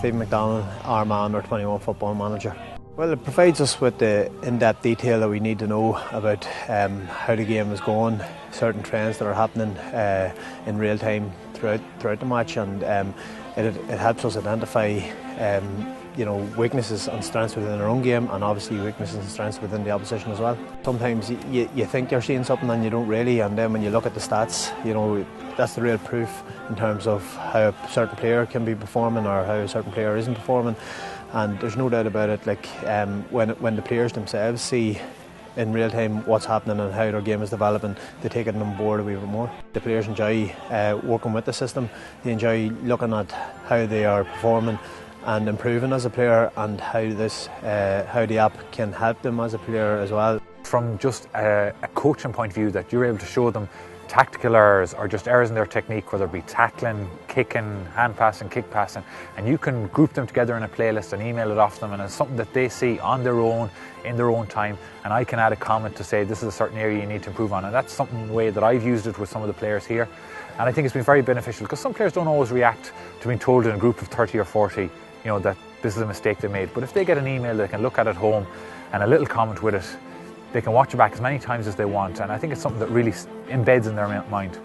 Steven McDonnell, Armagh U21 football manager. Well, it provides us with the in-depth detail that we need to know about how the game is going, certain trends that are happening in real time throughout the match, and it helps us identify weaknesses and strengths within our own game, and obviously weaknesses and strengths within the opposition as well. Sometimes you think you're seeing something and you don't really, and then when you look at the stats, that's the real proof in terms of how a certain player can be performing or how a certain player isn't performing. And there's no doubt about it, when the players themselves see in real time what's happening and how their game is developing, they take it on board a wee bit more. The players enjoy working with the system, they enjoy looking at how they are performing and improving as a player, and how the app can help them as a player as well. From just a coaching point of view, that you're able to show them tactical errors or just errors in their technique, whether it be tackling, kicking, hand passing, kick passing, and you can group them together in a playlist and email it off to them, and it's something that they see on their own, in their own time, and I can add a comment to say this is a certain area you need to improve on. And that's something way that I've used it with some of the players here, and I think it's been very beneficial, because some players don't always react to being told in a group of 30 or 40 that this is a mistake they made. But if they get an email they can look at home and a little comment with it, they can watch it back as many times as they want, and I think it's something that really embeds in their mind.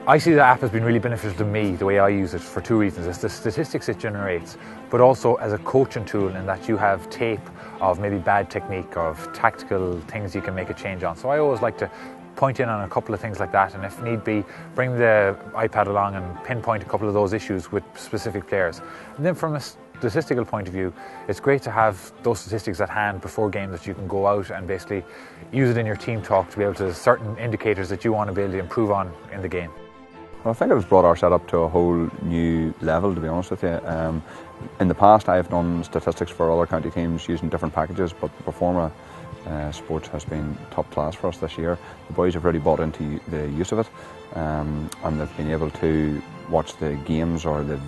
I see the app has been really beneficial to me, the way I use it, for two reasons. It's the statistics it generates, but also as a coaching tool, in that you have tape of maybe bad technique, of tactical things you can make a change on. So I always like to point in on a couple of things like that, and if need be, bring the iPad along and pinpoint a couple of those issues with specific players. And then from a statistical point of view, it's great to have those statistics at hand before games, that you can go out and basically use it in your team talk to be able to certain indicators that you want to be able to improve on in the game. Well, I think it's brought our setup to a whole new level, to be honest with you. In the past I have done statistics for other county teams using different packages, but the Performa Sports has been top class for us this year. The boys have really bought into the use of it, and they've been able to watch the games or the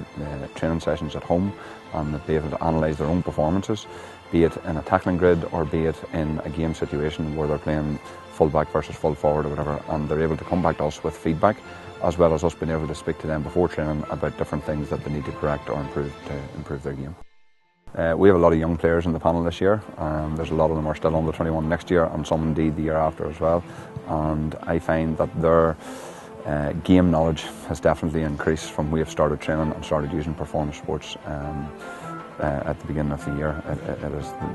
training sessions at home, and they've been able to analyse their own performances, be it in a tackling grid or be it in a game situation where they're playing full back versus full forward or whatever, and they're able to come back to us with feedback, as well as us being able to speak to them before training about different things that they need to correct or improve to improve their game. We have a lot of young players in the panel this year. There's a lot of them are still under 21 next year, and some indeed the year after as well. And I find that their game knowledge has definitely increased from we have started training and started using Performance Sports at the beginning of the year.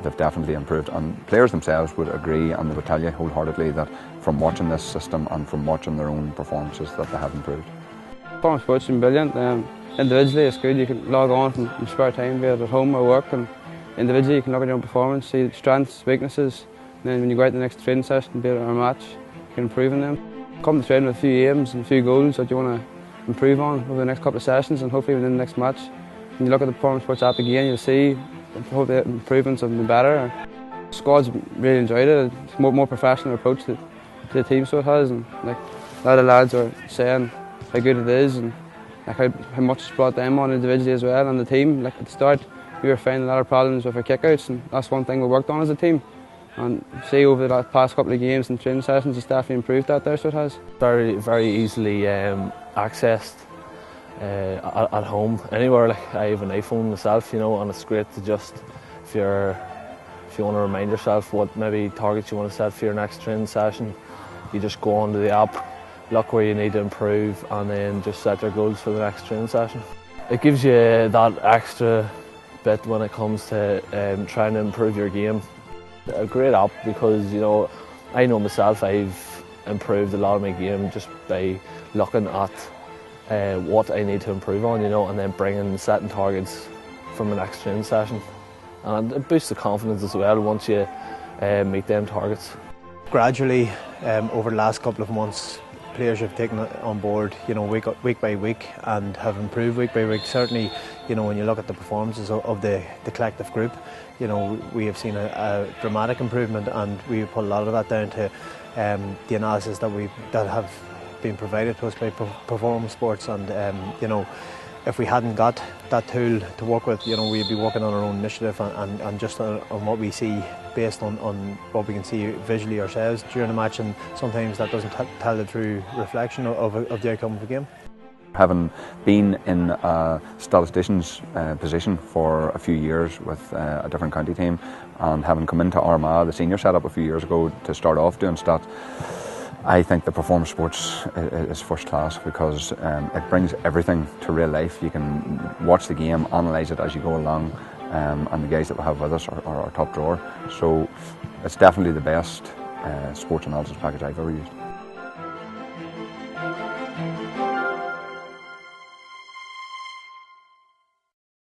They've definitely improved, and players themselves would agree, and they would tell you wholeheartedly that from watching this system and from watching their own performances that they have improved. Performance Sports has been brilliant. Individually it's good, you can log on from spare time, be it at home or work, and individually you can look at your own performance, see strengths, weaknesses, and then when you go out to the next training session, be it or a match, you can improve on them. Come to training with a few aims and a few goals that you want to improve on over the next couple of sessions, and hopefully within the next match. When you look at the Performance Sports app again, you'll see hopefully improvements have been better. The squad's really enjoyed it. It's a more professional approach to the team, so it has, and a lot of lads are saying how good it is, and how much it's brought them on individually as well, and the team. At the start we were finding a lot of problems with our kickouts, and that's one thing we worked on as a team, and see over the past couple of games and training sessions it's definitely improved that there, so it has. Very, very easily accessed at home, anywhere. I have an iPhone myself, and it's great to just, if you want to remind yourself what maybe targets you want to set for your next training session, you just go onto the app, look where you need to improve, and then just set your goals for the next training session. It gives you that extra bit when it comes to trying to improve your game. A great app, because I know myself, I've improved a lot of my game just by looking at what I need to improve on, and then setting targets from the next training session. And it boosts the confidence as well once you meet them targets. Gradually, over the last couple of months, players have taken it on board, week by week, and have improved week by week. Certainly, when you look at the performances of the collective group, we have seen a dramatic improvement, and we put a lot of that down to the analysis that have been provided to us by Performance Sports, and if we hadn't got that tool to work with, we'd be working on our own initiative and just on what we see based on what we can see visually ourselves during a match, and sometimes that doesn't tell the true reflection of the outcome of the game. having been in a statistician's position for a few years with a different county team, and having come into Armagh, the senior setup, a few years ago to start off doing stats, I think the performance sports is first class, because it brings everything to real life. You can watch the game, analyse it as you go along, and the guys that we have with us are top drawer. So it's definitely the best sports analysis package I've ever used.